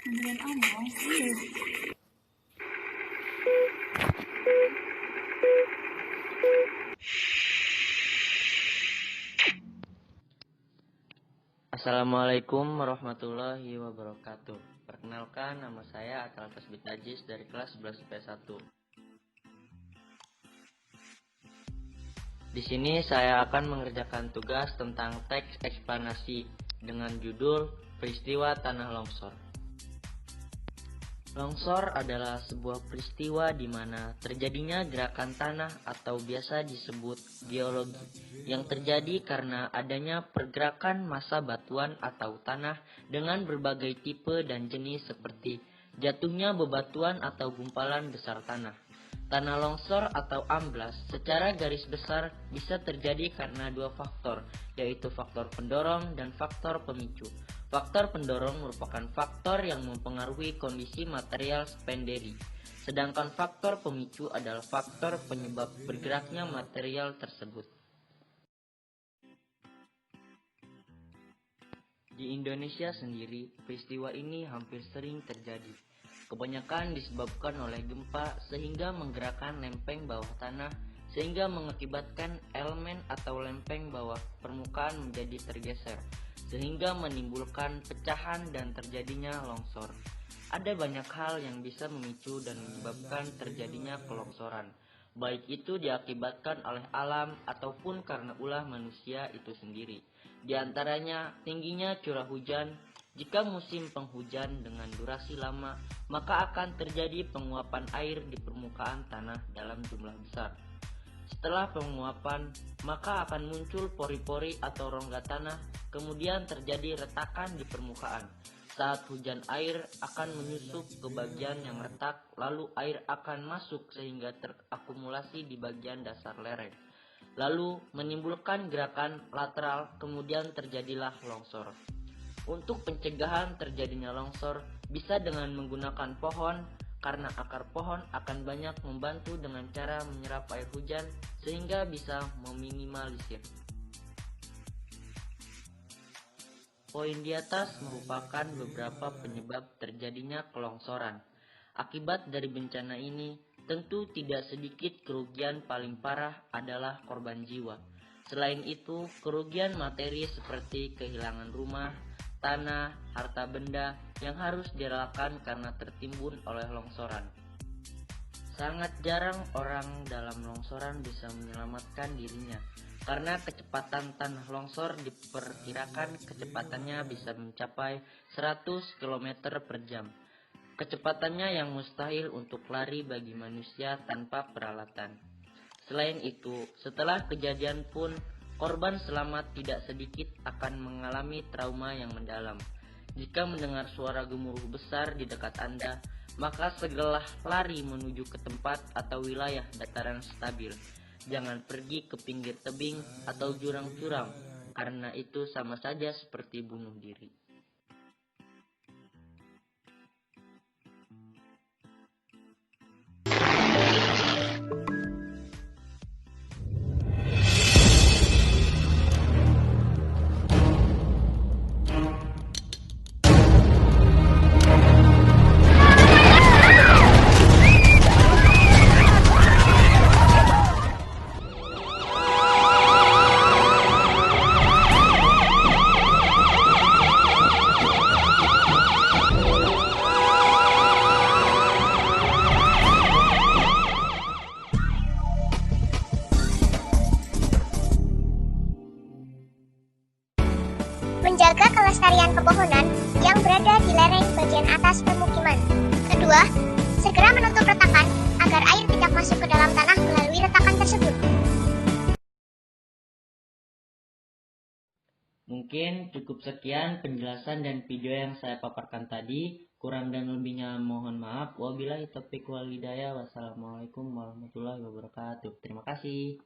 Kemudian Among. Assalamualaikum warahmatullahi wabarakatuh. Perkenalkan, nama saya Akal Tasbih Tajis dari kelas 11 IP1. Di sini saya akan mengerjakan tugas tentang teks eksplanasi dengan judul Peristiwa Tanah Longsor. Longsor adalah sebuah peristiwa di mana terjadinya gerakan tanah atau biasa disebut geologi yang terjadi karena adanya pergerakan massa batuan atau tanah dengan berbagai tipe dan jenis seperti jatuhnya bebatuan atau gumpalan besar tanah. Tanah longsor atau amblas secara garis besar bisa terjadi karena dua faktor, yaitu faktor pendorong dan faktor pemicu. Faktor pendorong merupakan faktor yang mempengaruhi kondisi material sekunderi, sedangkan faktor pemicu adalah faktor penyebab bergeraknya material tersebut. Di Indonesia sendiri, peristiwa ini hampir sering terjadi. Kebanyakan disebabkan oleh gempa sehingga menggerakkan lempeng bawah tanah sehingga mengakibatkan elemen atau lempeng bawah permukaan menjadi tergeser sehingga menimbulkan pecahan dan terjadinya longsor. Ada banyak hal yang bisa memicu dan menyebabkan terjadinya kelongsoran, baik itu diakibatkan oleh alam ataupun karena ulah manusia itu sendiri. Di antaranya tingginya curah hujan. Jika musim penghujan dengan durasi lama, maka akan terjadi penguapan air di permukaan tanah dalam jumlah besar. Setelah penguapan, maka akan muncul pori-pori atau rongga tanah, kemudian terjadi retakan di permukaan. Saat hujan air akan menyusup ke bagian yang retak, lalu air akan masuk sehingga terakumulasi di bagian dasar lereng. Lalu menimbulkan gerakan lateral, kemudian terjadilah longsor. Untuk pencegahan terjadinya longsor bisa dengan menggunakan pohon, karena akar pohon akan banyak membantu dengan cara menyerap air hujan sehingga bisa meminimalisir. Poin di atas merupakan beberapa penyebab terjadinya kelongsoran. Akibat dari bencana ini, tentu tidak sedikit kerugian. Paling parah adalah korban jiwa. Selain itu, kerugian materi seperti kehilangan rumah, tanah, harta benda yang harus direlakan karena tertimbun oleh longsoran. Sangat jarang orang dalam longsoran bisa menyelamatkan dirinya, karena kecepatan tanah longsor diperkirakan kecepatannya bisa mencapai 100 km per jam. Kecepatannya yang mustahil untuk lari bagi manusia tanpa peralatan. Selain itu, setelah kejadian pun, korban selamat tidak sedikit akan mengalami trauma yang mendalam. Jika mendengar suara gemuruh besar di dekat Anda, maka segeralah lari menuju ke tempat atau wilayah dataran stabil. Jangan pergi ke pinggir tebing atau jurang curam, karena itu sama saja seperti bunuh diri. Menjaga kelestarian pepohonan yang berada di lereng bagian atas permukiman. Kedua, segera menutup retakan agar air tidak masuk ke dalam tanah melalui retakan tersebut. Mungkin cukup sekian penjelasan dan video yang saya paparkan tadi. Kurang dan lebihnya mohon maaf. Wabillahi taufiq wal hidayah. Wassalamualaikum warahmatullahi wabarakatuh. Terima kasih.